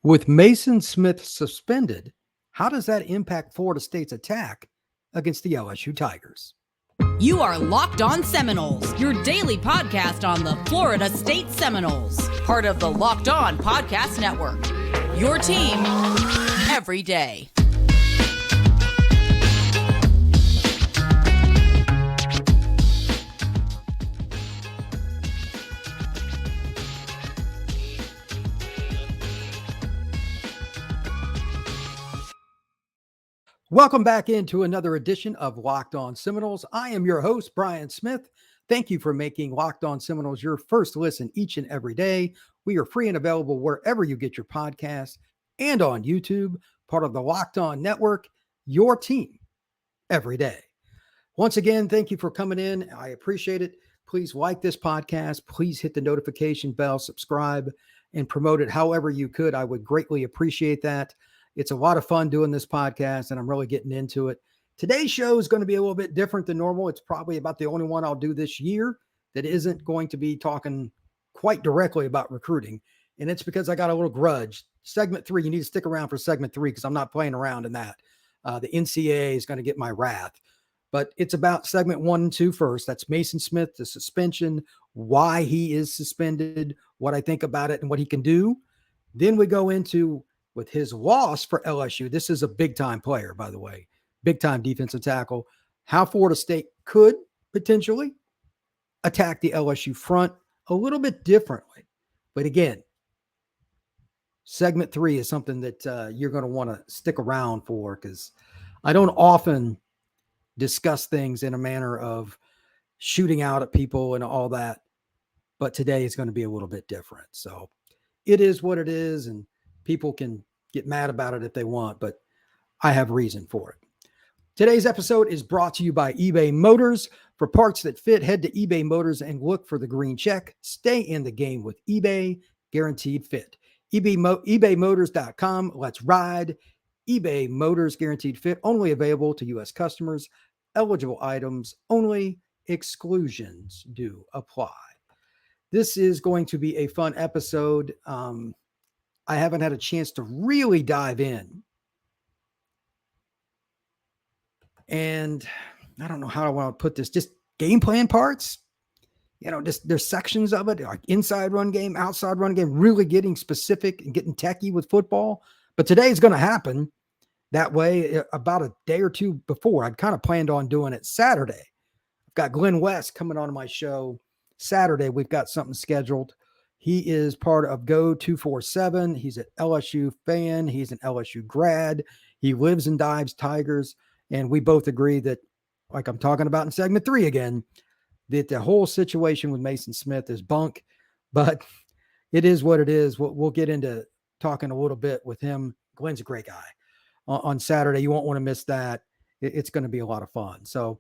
With Maason Smith suspended, how does that impact Florida State's attack against the LSU Tigers? You are Locked On Seminoles, your daily podcast on the Florida State Seminoles, part of the Locked On Podcast Network. Your team every day. Welcome back into another edition of Locked On Seminoles. I am your host, Brian Smith. Thank you for making Locked On Seminoles your first listen each and every day. We are free and available wherever you get your podcasts and on YouTube, part of the Locked On Network, your team every day. Once again, thank you for coming in. I appreciate it. Please like this podcast. Please hit the notification bell, subscribe, and promote it however you could. I would greatly appreciate that. It's a lot of fun doing this podcast, and I'm really getting into it. Today's show is going to be a little bit different than normal. It's probably about the only one I'll do this year that isn't going to be talking quite directly about recruiting, and it's because I got a little grudge. Segment 3, you need to stick around for segment 3 because I'm not playing around in that. The NCAA is going to get my wrath. But it's about segment 1 and 2 first. That's Maason Smith, the suspension, why he is suspended, what I think about it, and what he can do. Then we go into with his loss for LSU. This is a big-time player, by the way, big-time defensive tackle. How Florida State could potentially attack the LSU front a little bit differently. But again, segment 3 is something that you're going to want to stick around for because I don't often discuss things in a manner of shooting out at people and all that. But today is going to be a little bit different. So it is what it is, and people can get mad about it if they want, but I have reason for it. Today's episode is brought to you by eBay Motors. For parts that fit, head to eBay Motors and look for the green check. Stay in the game with eBay, guaranteed fit. ebaymotors.com. Let's ride. eBay Motors, guaranteed fit. Only available to U.S. customers. Eligible items only. Exclusions do apply. This is going to be a fun episode. I haven't had a chance to really dive in. And I don't know how I want to put this, just game plan parts, just there's sections of it, like inside run game, outside run game, really getting specific and getting techie with football. But today is going to happen that way about a day or two before. I'd kind of planned on doing it Saturday. I've got Glenn West coming on my show Saturday. We've got something scheduled. He is part of Go 247. He's an LSU fan. He's an LSU grad. He lives and dives Tigers. And we both agree that, like I'm talking about in segment 3 again, that the whole situation with Maason Smith is bunk, but it is what it is. We'll get into talking a little bit with him. Glenn's a great guy. On Saturday, you won't want to miss that. It's going to be a lot of fun. So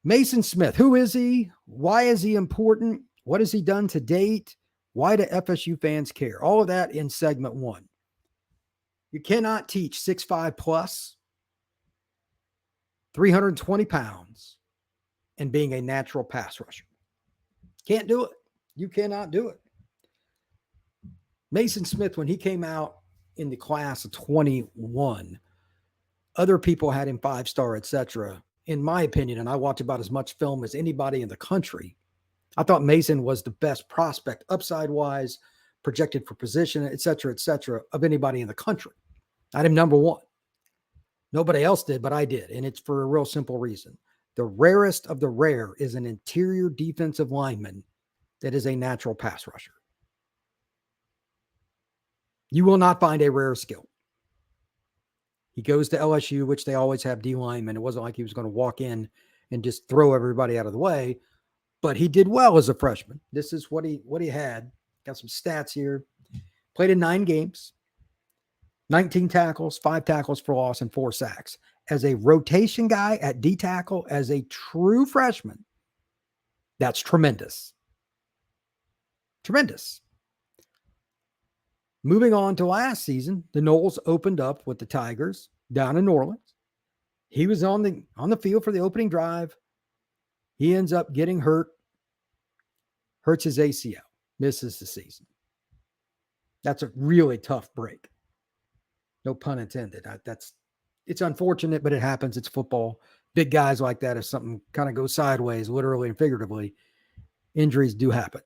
Maason Smith, who is he? Why is he important? What has he done to date? Why do FSU fans care? All of that in segment 1. You cannot teach 6'5 plus, 320 pounds, and being a natural pass rusher. Can't do it. You cannot do it. Maason Smith, when he came out in the class of 21, other people had him 5-star, etc. In my opinion, and I watch about as much film as anybody in the country, I thought Maason was the best prospect upside-wise, projected for position, et cetera, of anybody in the country. I had him number 1. Nobody else did, but I did, and it's for a real simple reason. The rarest of the rare is an interior defensive lineman that is a natural pass rusher. You will not find a rare skill. He goes to LSU, which they always have D linemen. It wasn't like he was going to walk in and just throw everybody out of the way. But he did well as a freshman. This is what he had. Got some stats here. Played in 9 games, 19 tackles, 5 tackles for loss, and 4 sacks. As a rotation guy at D tackle, as a true freshman, that's tremendous. Tremendous. Moving on to last season, the Noles opened up with the Tigers down in New Orleans. He was on the field for the opening drive. He ends up getting hurt, hurts his ACL, misses the season. That's a really tough break. No pun intended. It's unfortunate, but it happens. It's football. Big guys like that, if something kind of goes sideways, literally and figuratively, injuries do happen.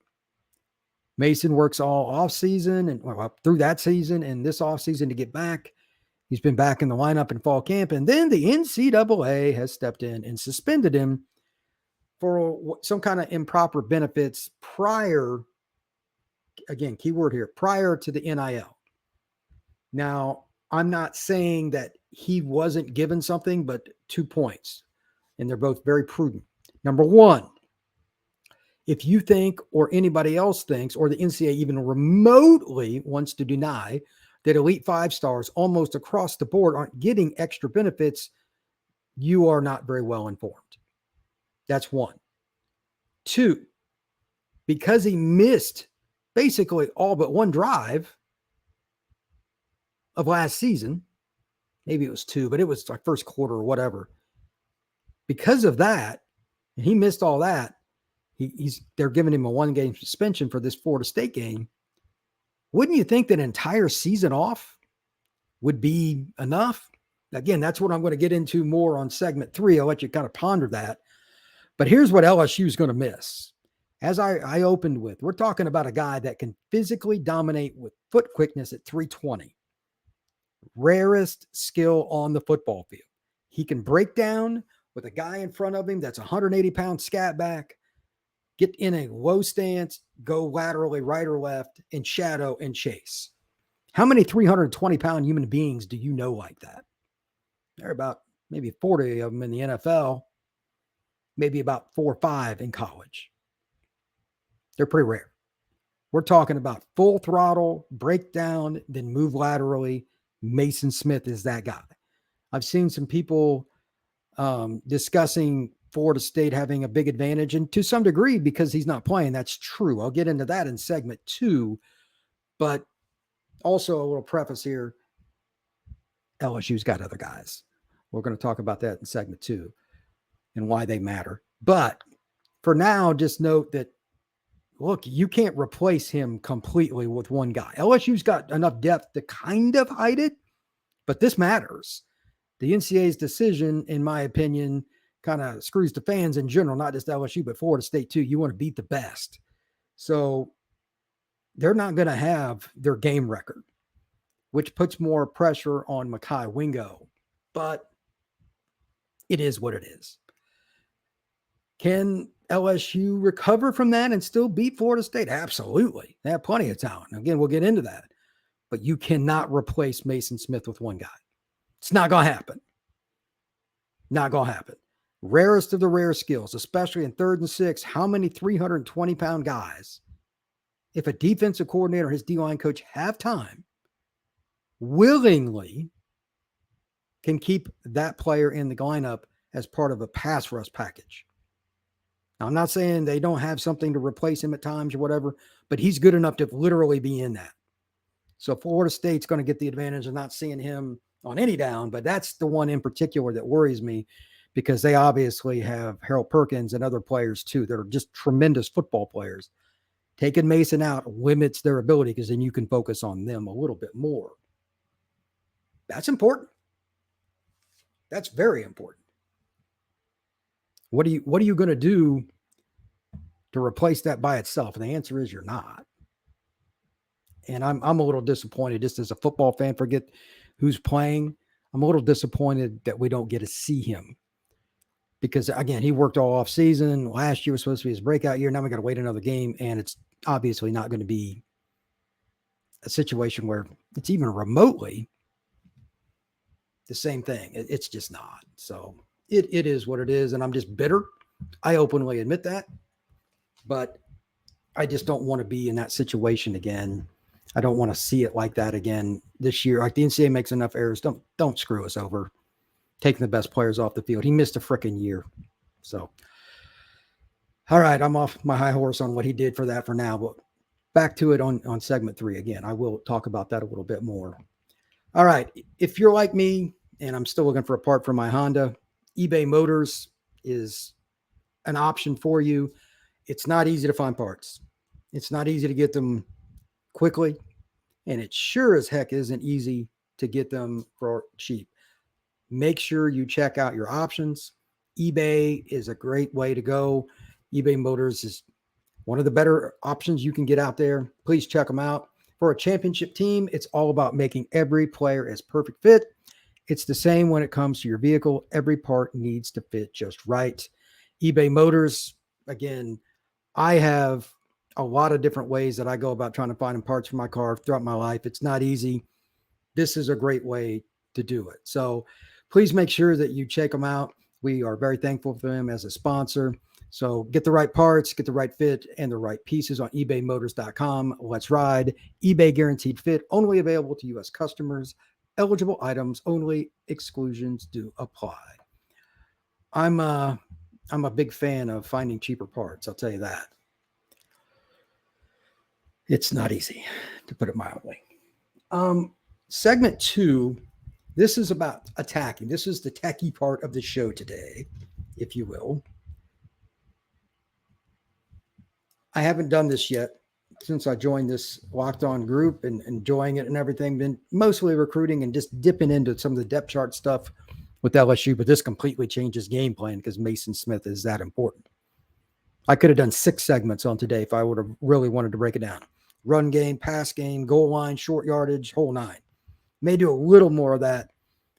Maason works all off season and through that season and this off season to get back. He's been back in the lineup in fall camp, and then the NCAA has stepped in and suspended him for some kind of improper benefits prior, again, keyword here, prior to the NIL. Now, I'm not saying that he wasn't given something, but 2 points, and they're both very prudent. Number one, if you think or anybody else thinks, or the NCAA even remotely wants to deny that Elite 5 stars almost across the board aren't getting extra benefits, you are not very well informed. That's one. Two, because he missed basically all but one drive of last season, maybe it was two, but it was like first quarter or whatever. Because of that, and he missed all that, they're giving him a 1-game suspension for this Florida State game. Wouldn't you think that an entire season off would be enough? Again, that's what I'm going to get into more on segment 3. I'll let you kind of ponder that. But here's what LSU is going to miss. As I opened with, we're talking about a guy that can physically dominate with foot quickness at 320. Rarest skill on the football field. He can break down with a guy in front of him that's 180-pound scat back, get in a low stance, go laterally right or left, and shadow and chase. How many 320-pound human beings do you know like that? There are about maybe 40 of them in the NFL, maybe about 4 or 5 in college. They're pretty rare. We're talking about full throttle, breakdown, then move laterally. Maason Smith is that guy. I've seen some people discussing Florida State having a big advantage, and to some degree, because he's not playing, that's true. I'll get into that in segment 2, but also a little preface here. LSU's got other guys. We're going to talk about that in segment 2 and why they matter. But for now, just note that, look, you can't replace him completely with one guy. LSU's got enough depth to kind of hide it, but this matters. The NCAA's decision, in my opinion, kind of screws the fans in general, not just LSU, but Florida State too. You want to beat the best. So they're not going to have their game record, which puts more pressure on Mekhi Wingo. But it is what it is. Can LSU recover from that and still beat Florida State? Absolutely. They have plenty of talent. Again, we'll get into that. But you cannot replace Maason Smith with one guy. It's not going to happen. Not going to happen. Rarest of the rare skills, especially in 3rd and 6. How many 320-pound guys, if a defensive coordinator or his D-line coach have time, willingly can keep that player in the lineup as part of a pass rush package? Now, I'm not saying they don't have something to replace him at times or whatever, but he's good enough to literally be in that. So Florida State's going to get the advantage of not seeing him on any down, but that's the one in particular that worries me, because they obviously have Harold Perkins and other players too that are just tremendous football players. Taking Maason out limits their ability, because then you can focus on them a little bit more. That's important. That's very important. What are you going to do to replace that by itself? And the answer is you're not. And I'm a little disappointed, just as a football fan, forget who's playing. I'm a little disappointed that we don't get to see him, because again, he worked all off season. Last year was supposed to be his breakout year. Now we got to wait another game, and it's obviously not going to be a situation where it's even remotely the same thing. It's just not. So it is what it is, and I'm just bitter. I openly admit that, but I just don't want to be in that situation again. I don't want to see it like that again this year. Like, the NCAA makes enough errors. Don't screw us over taking the best players off the field. He missed a freaking year. So, all right, I'm off my high horse on what he did for that for now, but back to it on segment 3 again. I will talk about that a little bit more. All right, if you're like me and I'm still looking for a part for my Honda, eBay Motors is an option for you. It's not easy to find parts. It's not easy to get them quickly. and it sure as heck isn't easy to get them for cheap. Make sure you check out your options. eBay is a great way to go. eBay Motors is one of the better options you can get out there. Please check them out. For a championship team, it's all about making every player as perfect fit. It's the same when it comes to your vehicle. Every part needs to fit just right. eBay Motors, again, I have a lot of different ways that I go about trying to find parts for my car throughout my life. It's not easy. This is a great way to do it. So please make sure that you check them out. We are very thankful for them as a sponsor. So get the right parts, get the right fit, and the right pieces on ebaymotors.com. Let's ride. eBay guaranteed fit, only available to U.S. customers. Eligible items only. Exclusions do apply. I'm a big fan of finding cheaper parts. I'll tell you that. It's not easy, to put it mildly. Segment 2, this is about attacking. This is the techie part of the show today, if you will. I haven't done this yet since I joined this Locked On group and enjoying it and everything. Been mostly recruiting and just dipping into some of the depth chart stuff with LSU, but this completely changes game plan because Maason Smith is that important. I could have done 6 segments on today if I would have really wanted to break it down. Run game, pass game, goal line, short yardage, whole 9. May do a little more of that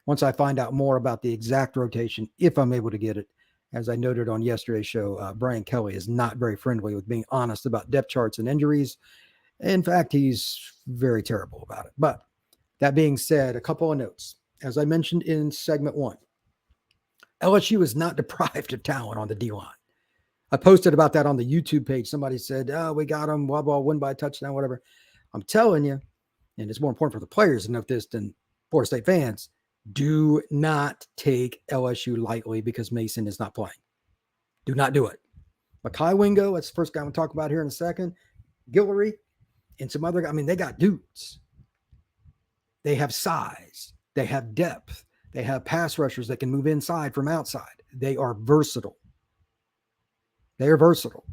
once I find out more about the exact rotation, if I'm able to get it. As I noted on yesterday's show, Brian Kelly is not very friendly with being honest about depth charts and injuries. In fact, he's very terrible about it. But that being said, a couple of notes. As I mentioned in segment 1, LSU is not deprived of talent on the D-line. I posted about that on the YouTube page. Somebody said, oh, we got him, blah, blah, win by a touchdown, whatever. I'm telling you, and it's more important for the players to note this than Florida State fans, do not take LSU lightly because Maason is not playing. Do not do it. Mekhi, Wingo, that's the first guy I'm going to talk about here in a second. Guillory and some other guys. I mean, they got dudes. They have size. They have depth. They have pass rushers that can move inside from outside. They are versatile. They are versatile.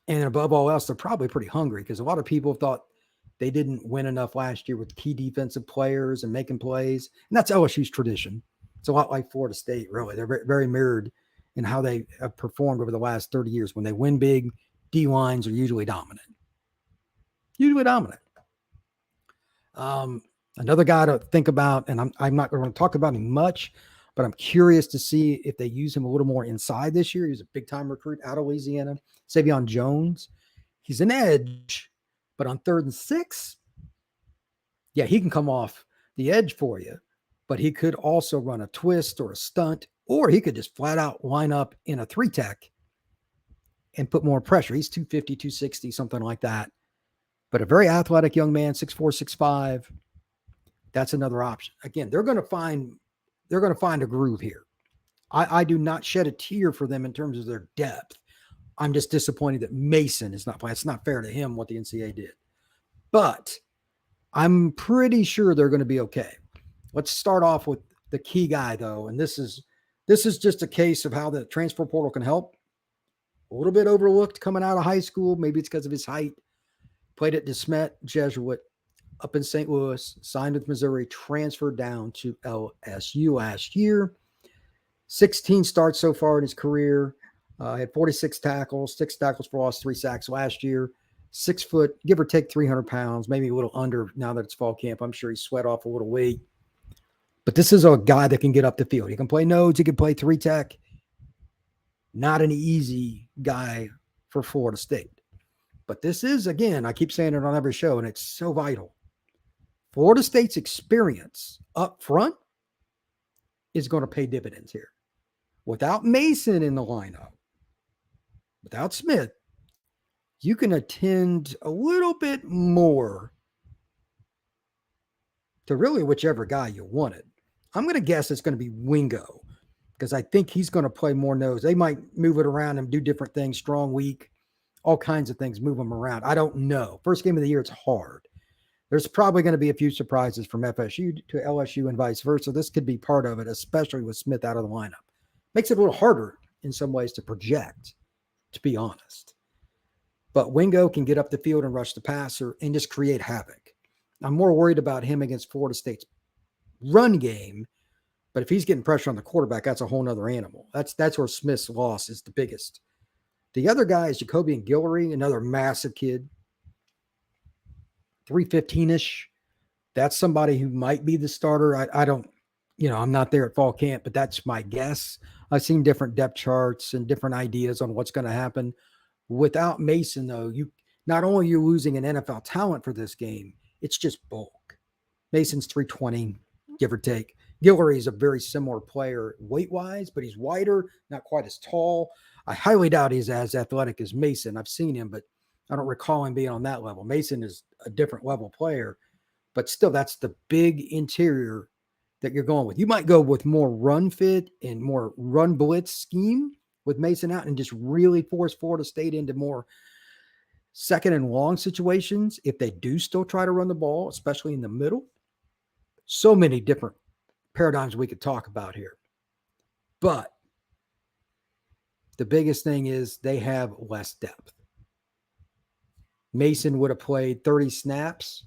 And above all else, they're probably pretty hungry because a lot of people thought they didn't win enough last year with key defensive players and making plays. And that's LSU's tradition. It's a lot like Florida State, really. They're very, very mirrored in how they have performed over the last 30 years. When they win big, D-lines are usually dominant. Usually dominant. Another guy to think about, and I'm not going to talk about him much, but I'm curious to see if they use him a little more inside this year. He's a big-time recruit out of Louisiana. Savion Jones. He's an edge, but on 3rd and 6, yeah, he can come off the edge for you, but he could also run a twist or a stunt, or he could just flat out line up in a 3-tech and put more pressure. He's 250, 260, something like that. But a very athletic young man, 6'4", 6'5". That's another option. Again, they're going to find a groove here. I do not shed a tear for them in terms of their depth. I'm just disappointed that Maason is not playing. It's not fair to him what the NCAA did. But I'm pretty sure they're going to be okay. Let's start off with the key guy, though. And this is just a case of how the transfer portal can help. A little bit overlooked coming out of high school. Maybe it's because of his height. Played at DeSmet Jesuit up in St. Louis, signed with Missouri, transferred down to LSU last year. 16 starts so far in his career. Had 46 tackles, 6 tackles for loss, 3 sacks last year. 6 foot, give or take 300 pounds, maybe a little under now that it's fall camp. I'm sure he sweat off a little weight. But this is a guy that can get up the field. He can play nose. He can play 3-tech. Not an easy guy for Florida State. But this is, again, I keep saying it on every show, and it's so vital. Florida State's experience up front is going to pay dividends here. Without Maason in the lineup, without Smith, you can attend a little bit more to really whichever guy you wanted. I'm going to guess it's going to be Wingo because I think he's going to play more nose. They might move it around and do different things, strong, weak, all kinds of things, move them around. I don't know. First game of the year, it's hard. There's probably going to be a few surprises from FSU to LSU and vice versa. This could be part of it, especially with Smith out of the lineup. Makes it a little harder in some ways to project, to be honest. But Wingo can get up the field and rush the passer and just create havoc. I'm more worried about him against Florida State's run game. But if he's getting pressure on the quarterback, that's a whole nother animal. That's where Smith's loss is the biggest. The other guy is Jacobian Guillory, another massive kid, 315-ish. That's somebody who might be the starter. I don't, I'm not there at fall camp, but that's my guess. I've seen different depth charts and different ideas on what's going to happen. Without Maason, though, not only are you losing an NFL talent for this game, it's just bulk. Mason's 320, give or take. Guillory is a very similar player weight-wise, but he's wider, not quite as tall. I highly doubt he's as athletic as Maason. I've seen him, but I don't recall him being on that level. Maason is a different level player, but still, that's the big interior that you're going with. You might go with more run fit and more run blitz scheme with Maason out and just really force Florida State into more second and long situations if they do still try to run the ball, especially in the middle. So many different paradigms we could talk about here. But the biggest thing is they have less depth. Maason would have played 30 snaps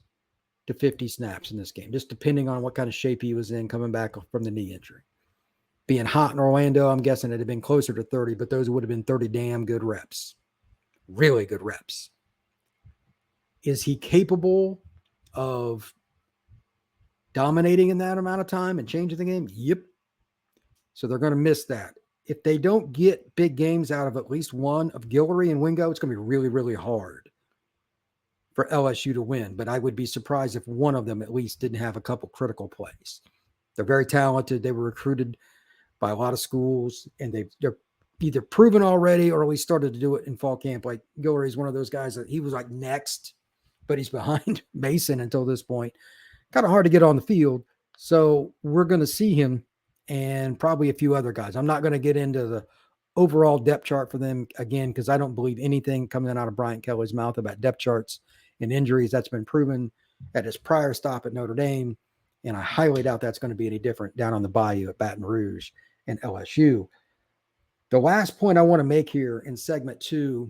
to 50 snaps in this game, just depending on what kind of shape he was in coming back from the knee injury. Being hot in Orlando, I'm guessing it'd have been closer to 30, but those would have been 30 damn good reps. Really good reps. Is he capable of dominating in that amount of time and changing the game? Yep. So they're going to miss that. If they don't get big games out of at least one of Guillory and Wingo, it's going to be really, really hard for LSU to win. But I would be surprised if one of them at least didn't have a couple critical plays. They're very talented. They were recruited by a lot of schools, and they're either proven already or at least started to do it in fall camp. Like Guillory is one of those guys that he was like next, but he's behind Maason until this point. Kind of hard to get on the field. So we're going to see him and probably a few other guys. I'm not going to get into the overall depth chart for them again, because I don't believe anything coming out of Brian Kelly's mouth about depth charts and injuries. That's been proven at his prior stop at Notre Dame. And I highly doubt that's going to be any different down on the Bayou at Baton Rouge and LSU. The last point I want to make here in segment 2,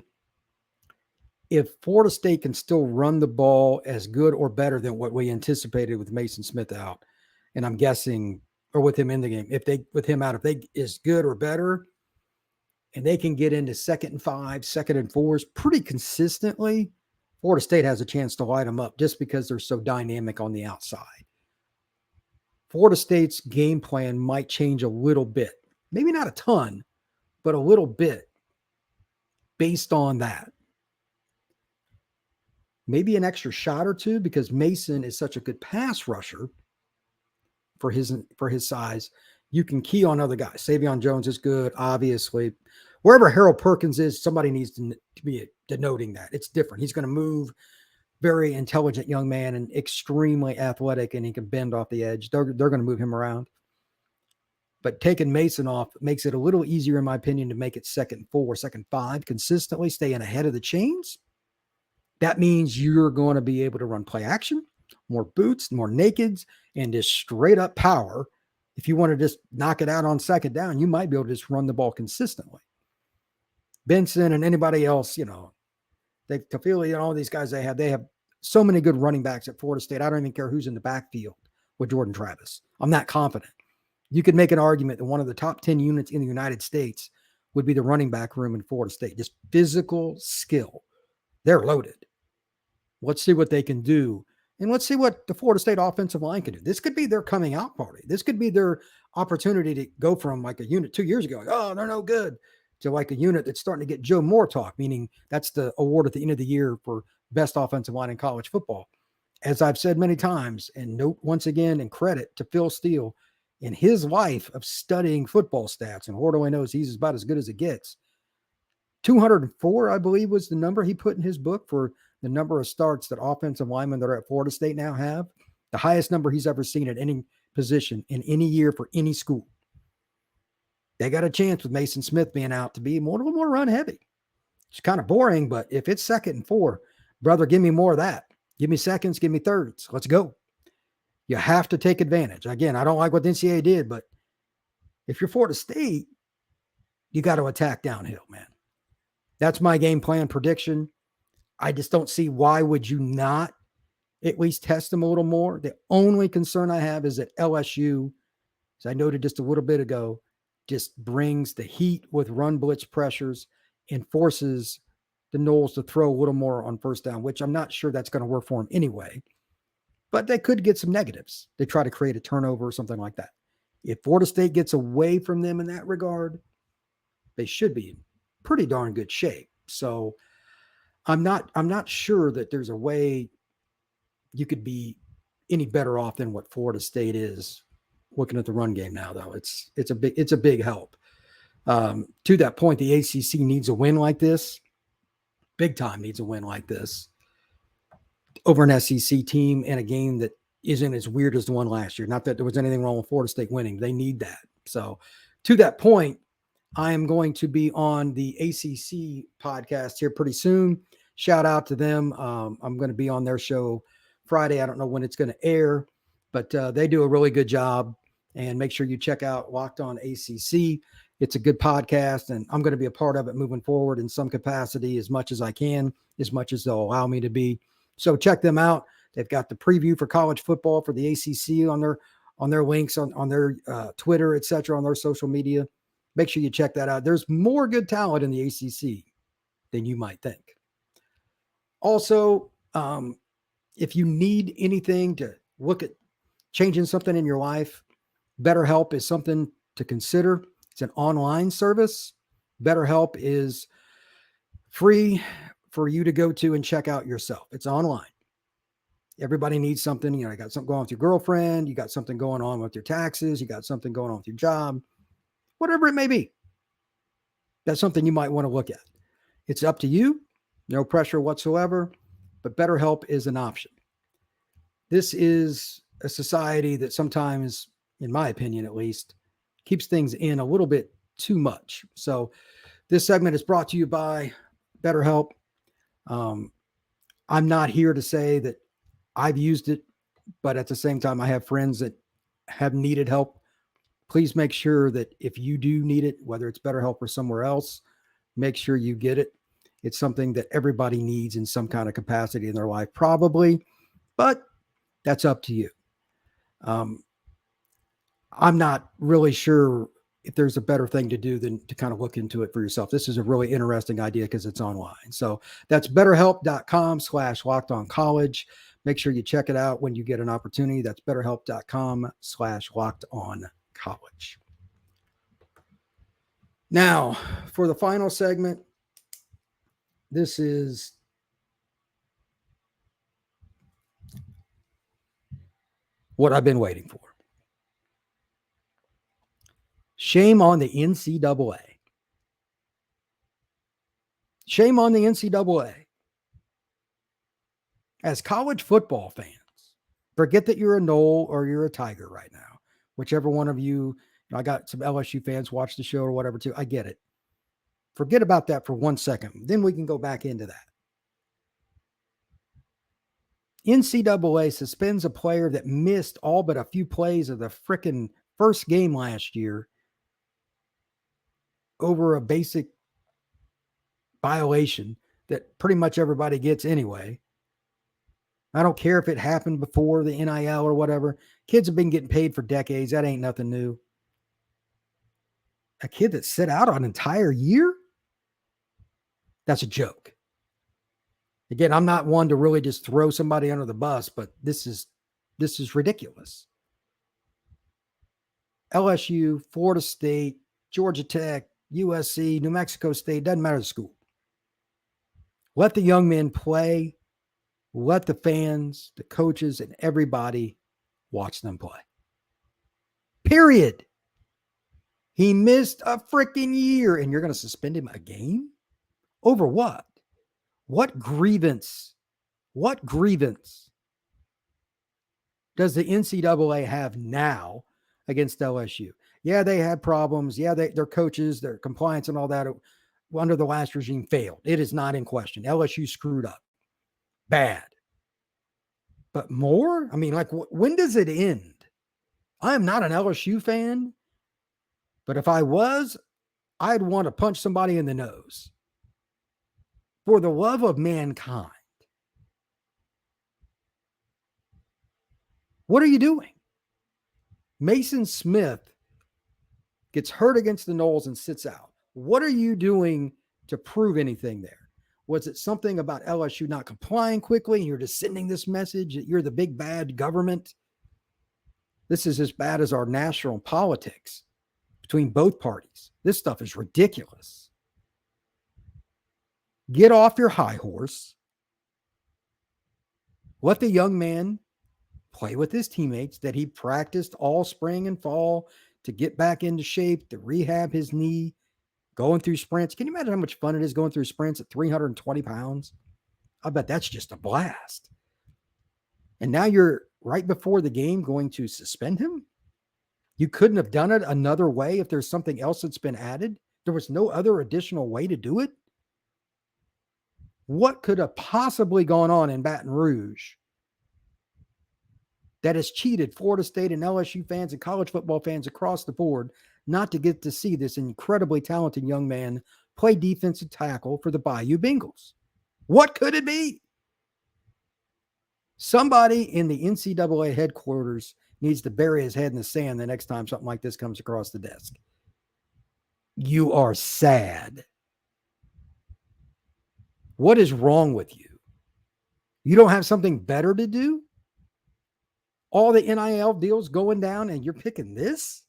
if Florida State can still run the ball as good or better than what we anticipated with Maason Smith out, and I'm guessing, or with him in the game, if they is good or better, and they can get into 2nd and 5, 2nd and 4s pretty consistently, Florida State has a chance to light them up just because they're so dynamic on the outside. Florida State's game plan might change a little bit, maybe not a ton, but a little bit based on that. Maybe an extra shot or two, because Maason is such a good pass rusher for his size. You can key on other guys. Savion Jones is good, obviously. Wherever Harold Perkins is, somebody needs to be denoting that. It's different. He's going to move, very intelligent young man and extremely athletic, and he can bend off the edge. They're going to move him around. But taking Maason off makes it a little easier, in my opinion, to make it 2nd 4, 2nd 5, consistently staying ahead of the chains. That means you're going to be able to run play action, more boots, more nakeds, and just straight up power. If you want to just knock it out on 2nd down, you might be able to just run the ball consistently. Benson and anybody else, Tafili and all these guys they have so many good running backs at Florida State. I don't even care who's in the backfield with Jordan Travis. I'm that confident. You could make an argument that one of the top 10 units in the United States would be the running back room in Florida State. Just physical skill. They're loaded. Let's see what they can do. And let's see what the Florida State offensive line can do. This could be their coming out party. This could be their opportunity to go from like a unit 2 years ago, like, oh, they're no good, to like a unit that's starting to get Joe Moore talk, meaning that's the award at the end of the year for best offensive line in college football. As I've said many times, and note once again, and credit to Phil Steele, in his life of studying football stats, and Lord only knows he's about as good as it gets. 204, I believe, was the number he put in his book for the number of starts that offensive linemen that are at Florida State now have. The highest number he's ever seen at any position in any year for any school. They got a chance with Maason Smith being out to be a little more run heavy. It's kind of boring, but if it's 2nd and 4, brother, give me more of that. Give me seconds, give me thirds. Let's go. You have to take advantage. Again, I don't like what the NCAA did, but if you're Florida State, you got to attack downhill, man. That's my game plan prediction. I just don't see why would you not at least test them a little more. The only concern I have is that LSU, as I noted just a little bit ago, just brings the heat with run blitz pressures and forces the Noles to throw a little more on first down, which I'm not sure that's going to work for them anyway. But they could get some negatives. They try to create a turnover or something like that. If Florida State gets away from them in that regard, they should be in pretty darn good shape. So I'm not sure that there's a way you could be any better off than what Florida State is looking at the run game now, though. It's a big help. To that point, the ACC needs a win like this. Big time needs a win like this over an SEC team in a game that isn't as weird as the one last year. Not that there was anything wrong with Florida State winning. They need that. So to that point, I am going to be on the ACC podcast here pretty soon. Shout out to them. I'm going to be on their show Friday. I don't know when it's going to air, but they do a really good job. And make sure you check out Locked On ACC. It's a good podcast, and I'm going to be a part of it moving forward in some capacity as much as I can, as much as they'll allow me to be. So check them out. They've got the preview for college football for the ACC on their links, on their Twitter, et cetera, on their social media. Make sure you check that out. There's more good talent in the ACC than you might think. Also, if you need anything to look at changing something in your life, BetterHelp is something to consider. It's an online service. BetterHelp is free for you to go to and check out yourself. It's online. Everybody needs something. You got something going on with your girlfriend. You got something going on with your taxes. You got something going on with your job, whatever it may be. That's something you might want to look at. It's up to you. No pressure whatsoever, but BetterHelp is an option. This is a society that sometimes, in my opinion at least, keeps things in a little bit too much. So this segment is brought to you by BetterHelp. I'm not here to say that I've used it, but at the same time, I have friends that have needed help. Please make sure that if you do need it, whether it's BetterHelp or somewhere else, make sure you get it. It's something that everybody needs in some kind of capacity in their life, probably, but that's up to you. I'm not really sure if there's a better thing to do than to kind of look into it for yourself. This is a really interesting idea because it's online. So that's betterhelp.com/lockedoncollege. Make sure you check it out when you get an opportunity. That's betterhelp.com/lockedoncollege. Now, for the final segment, this is what I've been waiting for. Shame on the NCAA. Shame on the NCAA. As college football fans, forget that you're a Nole or you're a Tiger right now. Whichever one of you, I got some LSU fans watch the show or whatever too. I get it. Forget about that for 1 second. Then we can go back into that. NCAA suspends a player that missed all but a few plays of the frickin' first game last year over a basic violation that pretty much everybody gets anyway. I don't care if it happened before the NIL or whatever. Kids have been getting paid for decades. That ain't nothing new. A kid that sit out an entire year? That's a joke. Again, I'm not one to really just throw somebody under the bus, but this is ridiculous. LSU, Florida State, Georgia Tech, USC, New Mexico State, doesn't matter the school. Let the young men play. Let the fans, the coaches, and everybody watch them play. Period. He missed a freaking year, and you're going to suspend him a game? Over what? What grievance? What grievance does the NCAA have now against LSU? Yeah, they had problems. Yeah, their coaches, their compliance and all that under the last regime failed. It is not in question. LSU screwed up. Bad. But more? I mean, like, when does it end? I am not an LSU fan, but if I was, I'd want to punch somebody in the nose. For the love of mankind, what are you doing? Maason Smith gets hurt against the Noles and sits out. What are you doing to prove anything there? Was it something about LSU not complying quickly? You're just sending this message that you're the big bad government. This is as bad as our national politics between both parties. This stuff is ridiculous. Get off your high horse. Let the young man play with his teammates that he practiced all spring and fall to get back into shape, to rehab his knee, going through sprints. Can you imagine how much fun it is going through sprints at 320 pounds? I bet that's just a blast. And now you're right before the game going to suspend him? You couldn't have done it another way if there's something else that's been added? There was no other additional way to do it? What could have possibly gone on in Baton Rouge that has cheated Florida State and LSU fans and college football fans across the board not to get to see this incredibly talented young man play defensive tackle for the Bayou Bengals? What could it be? Somebody in the NCAA headquarters needs to bury his head in the sand the next time something like this comes across the desk. You are sad. What is wrong with you? You don't have something better to do? All the NIL deals going down and you're picking this?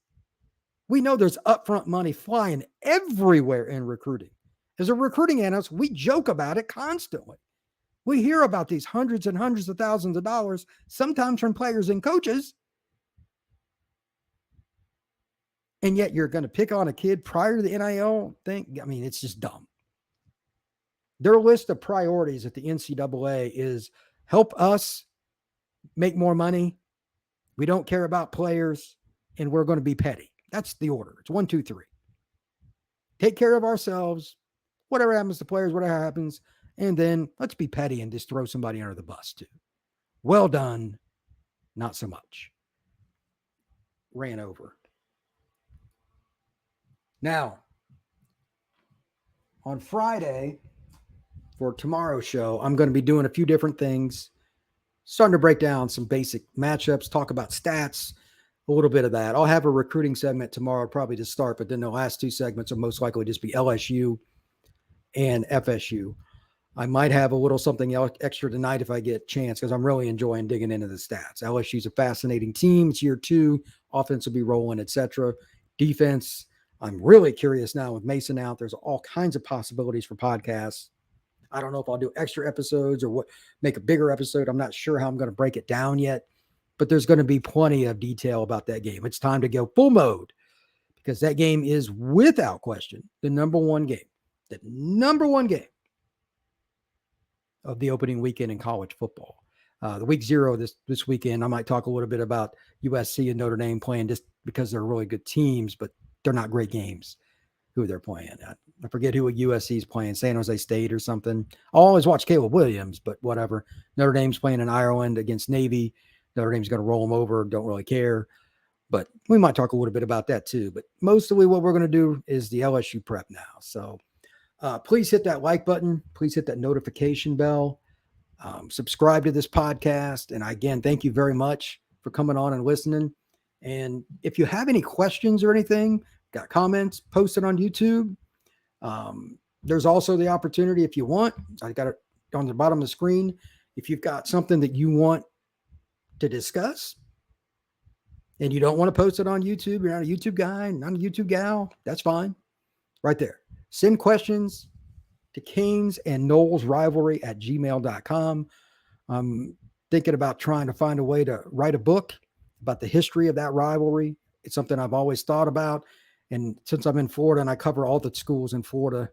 We know there's upfront money flying everywhere in recruiting. As a recruiting analyst, we joke about it constantly. We hear about these hundreds and hundreds of thousands of dollars, sometimes from players and coaches. And yet you're going to pick on a kid prior to the NIL thing? I mean, it's just dumb. Their list of priorities at the NCAA is help us make more money. We don't care about players, and we're going to be petty. That's the order. It's 1, 2, 3. Take care of ourselves. Whatever happens to players, whatever happens. And then let's be petty and just throw somebody under the bus too. Well done. Not so much. Ran over. Now, on Friday, for tomorrow's show, I'm going to be doing a few different things. Starting to break down some basic matchups, talk about stats, a little bit of that. I'll have a recruiting segment tomorrow, probably to start, but then the last two segments will most likely just be LSU and FSU. I might have a little something extra tonight if I get a chance, because I'm really enjoying digging into the stats. LSU's a fascinating team. It's year 2. Offense will be rolling, etc. Defense, I'm really curious now with Maason out. There's all kinds of possibilities for podcasts. I don't know if I'll do extra episodes or what, make a bigger episode. I'm not sure how I'm going to break it down yet, but there's going to be plenty of detail about that game. It's time to go full mode, because that game is without question the number one game of the opening weekend in college football. The week 0 this weekend, I might talk a little bit about USC and Notre Dame playing just because they're really good teams, but they're not great games who they're playing. I forget who USC is playing, San Jose State or something. I always watch Caleb Williams, but whatever. Notre Dame's playing in Ireland against Navy. Notre Dame's going to roll them over. Don't really care. But we might talk a little bit about that too. But mostly what we're going to do is the LSU prep now. So please hit that like button. Please hit that notification bell. Subscribe to this podcast. And again, thank you very much for coming on and listening. And if you have any questions or anything, got comments, post it on YouTube. There's also the opportunity, if you want, I got it on the bottom of the screen. If you've got something that you want to discuss and you don't want to post it on YouTube, you're not a YouTube guy, not a YouTube gal, that's fine. Right there. Send questions to Canes and Noles rivalry at gmail.com. I'm thinking about trying to find a way to write a book about the history of that rivalry. It's something I've always thought about. And since I'm in Florida and I cover all the schools in Florida,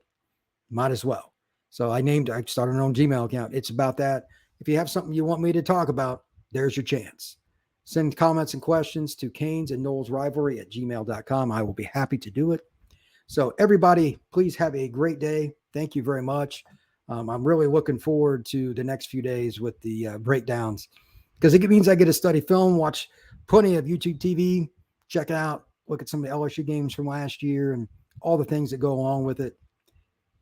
might as well. So I started an own Gmail account. It's about that. If you have something you want me to talk about, there's your chance. Send comments and questions to Canes and Noles rivalry at gmail.com. I will be happy to do it. So everybody, please have a great day. Thank you very much. I'm really looking forward to the next few days with the breakdowns, because it means I get to study film, watch plenty of YouTube TV, check out, look at some of the LSU games from last year and all the things that go along with it.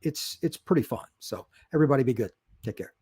it's pretty fun. So everybody be good. Take care.